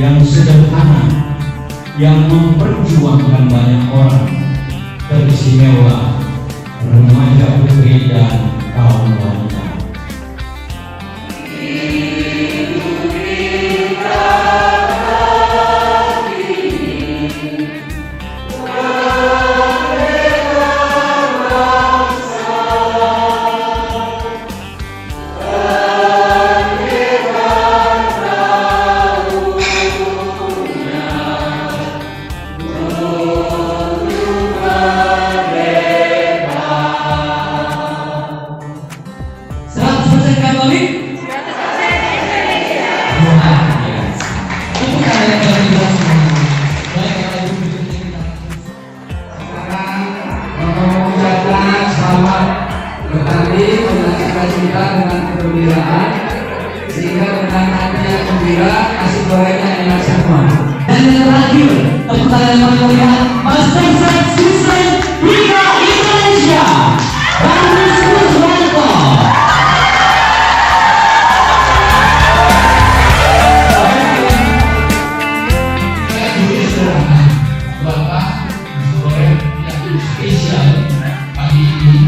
yang sederhana, yang memperjuangkan banyak orang, teristimewa remaja putri dan kaum wanita. Bertanding mengajarkan kita dengan kegembiraan, sehingga dengan hatinya gembira, nasi gorengnya enak semua. Dan yang terakhir, tepuk tangan yang paling meriah, Master Chef Susan Hingga Indonesia, Bagus Kuswanto. Saya dulu sederhana, Bapak nasi goreng yang spesial pagi ini.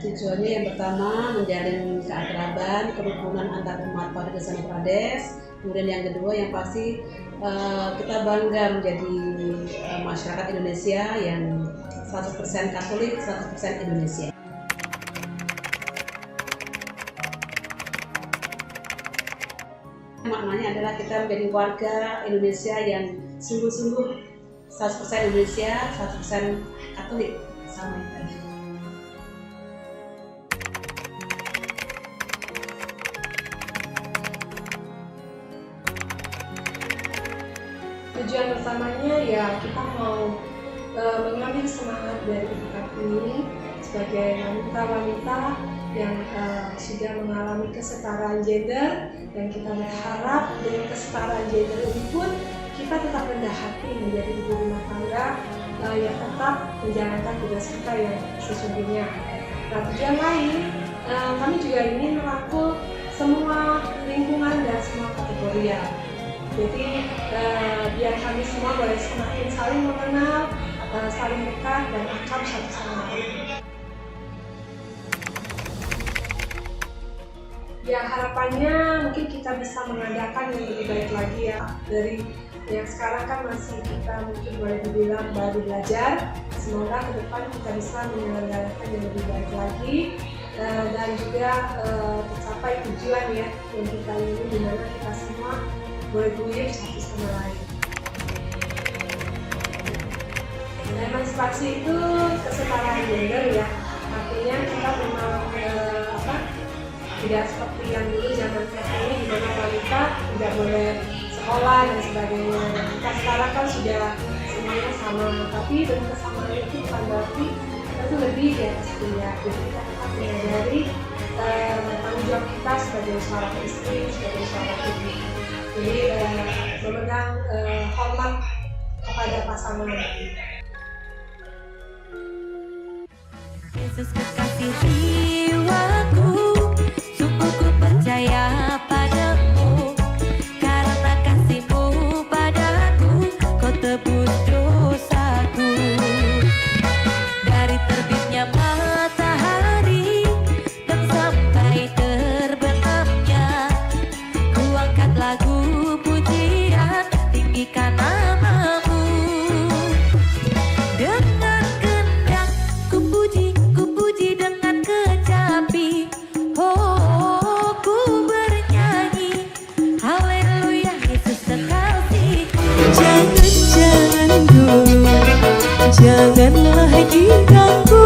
Tujuannya yang pertama menjalin keakraban, kerukunan antar umat pada Desa Prades. Kemudian yang kedua yang pasti kita bangga menjadi masyarakat Indonesia yang 100% Katolik, 100% Indonesia. Maknanya adalah kita menjadi warga Indonesia yang sungguh-sungguh 100% Indonesia, 100% Katolik sama itu. Tujuan pertamanya ya kita mau mengambil semangat dari tempat ini sebagai wanita-wanita yang sudah mengalami kesetaraan gender, dan kita berharap dengan kesetaraan gender ini pun kita tetap rendah hati menjadi ibu rumah tangga yang tetap menjalankan tugas kita yang sesungguhnya. Nah, tujuan lain kami juga ingin merangkul semua lingkungan dan semua kategori ya. Jadi biar kami semua boleh semakin saling mengenal, saling dekat dan akrab satu sama lain. Ya harapannya mungkin kita bisa mengadakan yang lebih baik lagi ya. Dari yang sekarang kan masih kita mungkin boleh dibilang baru belajar. Semoga ke depan kita bisa menyelenggarakan yang lebih baik lagi dan juga tercapai tujuan ya yang kita ini, di mana kita semua berguyur satu sama lain. Emansipasi itu kesetaraan gender ya. Artinya kita memang tidak seperti yang dulu zaman ini di mana wanita tidak boleh sekolah dan sebagainya. Kita sekarang kan sudah semuanya sama, tapi dengan kesamaan itu bukan berarti kita tuh lebih di atas pria. Jadi kita tetap menyadari tanggung jawab kita sebagai seorang istri, sebagai seorang ibu. Jadi memegang hormat kepada pasangan. Yesus kekasih jiwaku, sungguh ku percaya padamu, karena kasih-Mu padaku, Kau tebus dosaku. Dari terbitnya matahari dan sampai terbenamnya, ku angkat lagu pujian, tinggikan nama-Mu. Dengan kendang ku puji dengan kecapi, oh ku bernyanyi, haleluya Yesus kekasihku. Jangan dulu, janganlah diganggu.